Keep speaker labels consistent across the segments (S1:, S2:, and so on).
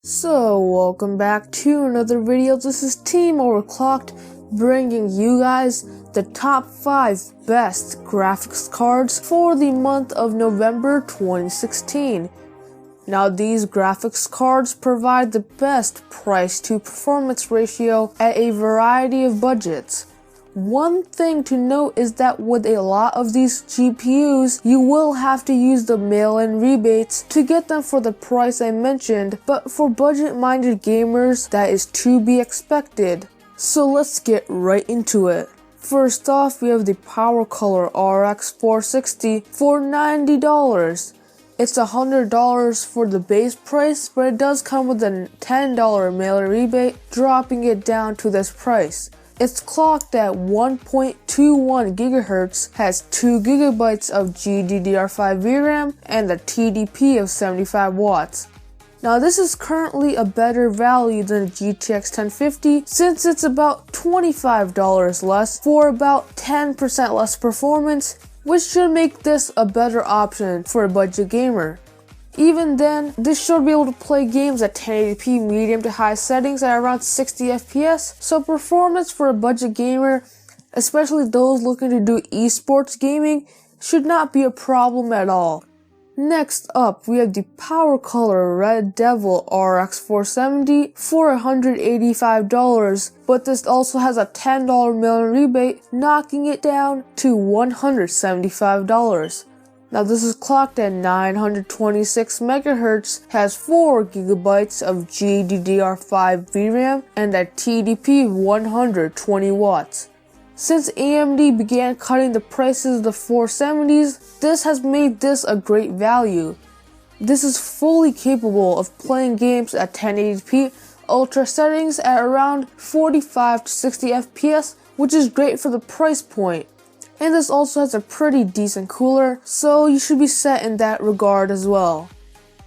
S1: So, welcome back to another video. This is TeamOverclocked bringing you guys the top 5 best graphics cards for the month of November 2016. Now, these graphics cards provide the best price to performance ratio at a variety of budgets. One thing to note is that with a lot of these GPUs, you will have to use the mail-in rebates to get them for the price I mentioned, but for budget-minded gamers, that is to be expected. So let's get right into it. First off, we have the PowerColor RX 460 for $90. It's $100 for the base price, but it does come with a $10 mail-in rebate, dropping it down to this price. It's clocked at 1.21 GHz, has 2 GB of GDDR5 VRAM, and a TDP of 75 watts. Now this is currently a better value than the GTX 1050 since it's about $25 less for about 10% less performance, which should make this a better option for a budget gamer. Even then, this should be able to play games at 1080p medium to high settings at around 60 FPS, so performance for a budget gamer, especially those looking to do esports gaming, should not be a problem at all. Next up, we have the PowerColor Red Devil RX 470 for $185, but this also has a $10 mail-in rebate, knocking it down to $175. Now this is clocked at 926 MHz, has 4 GB of GDDR5 VRAM, and a TDP of 120 watts. Since AMD began cutting the prices of the 470s, this has made this a great value. This is fully capable of playing games at 1080p ultra settings at around 45 to 60 FPS, which is great for the price point. And this also has a pretty decent cooler, so you should be set in that regard as well.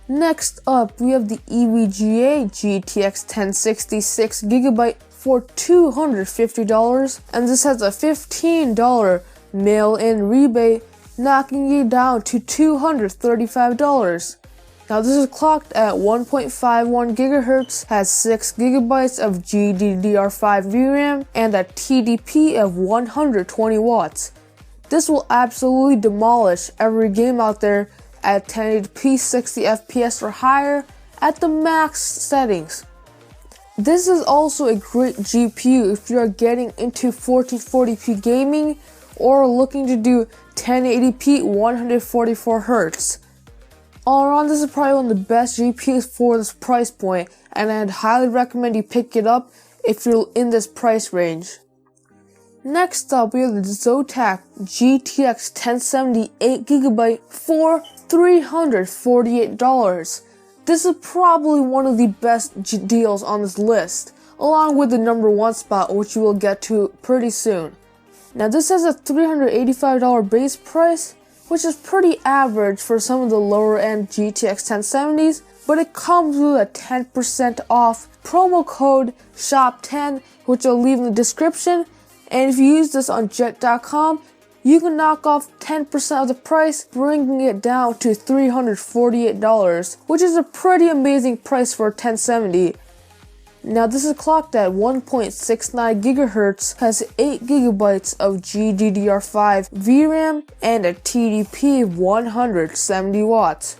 S1: Next up, we have the EVGA GTX 1060 6GB for $250, and this has a $15 mail-in rebate, knocking you down to $235. Now this is clocked at 1.51 GHz, has 6 GB of GDDR5 VRAM, and a TDP of 120 watts. This will absolutely demolish every game out there at 1080p 60 FPS or higher at the max settings. This is also a great GPU if you are getting into 1440p gaming or looking to do 1080p 144Hz. All around, this is probably one of the best GPUs for this price point, and I'd highly recommend you pick it up if you're in this price range. Next up, we have the Zotac GTX 1070 8GB for $348. This is probably one of the best deals on this list, along with the number 1 spot, which you will get to pretty soon. Now this has a $385 base price, which is pretty average for some of the lower end GTX 1070s, but it comes with a 10% off promo code SHOP10, which I'll leave in the description. And if you use this on jet.com, you can knock off 10% of the price, bringing it down to $348, which is a pretty amazing price for a 1070. Now this is clocked at 1.69 GHz, has 8 GB of GDDR5 VRAM, and a TDP of 170 watts.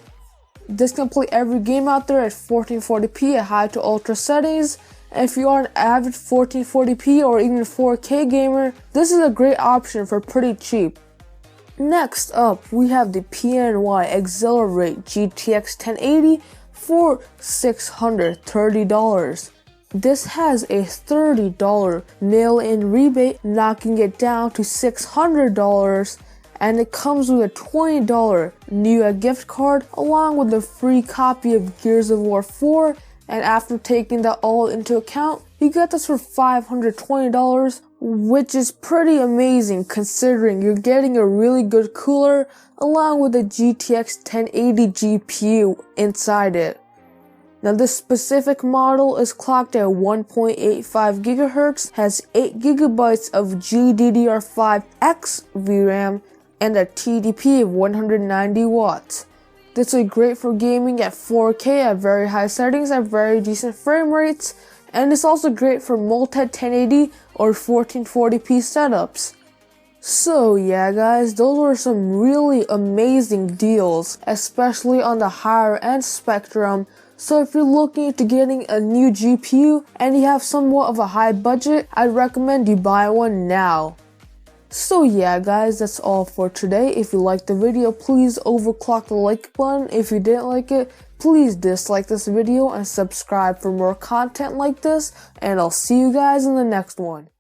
S1: This can play every game out there at 1440p at high to ultra settings. And if you are an avid 1440p or even 4K gamer, this is a great option for pretty cheap. Next up, we have the PNY Accelerate GTX 1080 for $630. This has a $30 mail-in rebate, knocking it down to $600, and it comes with a $20 EVGA gift card along with a free copy of Gears of War 4. And after taking that all into account, you get this for $520, which is pretty amazing considering you're getting a really good cooler along with a GTX 1080 GPU inside it. Now this specific model is clocked at 1.85 GHz, has 8 GB of GDDR5X VRAM, and a TDP of 190 watts. This is great for gaming at 4K at very high settings at very decent frame rates, and it's also great for multi-1080 or 1440p setups. So yeah guys, those were some really amazing deals, especially on the higher end spectrum. So if you're looking into getting a new GPU and you have somewhat of a high budget, I'd recommend you buy one now. So yeah guys, that's all for today. If you liked the video, please overclock the like button. If you didn't like it, please dislike this video and subscribe for more content like this, and I'll see you guys in the next one.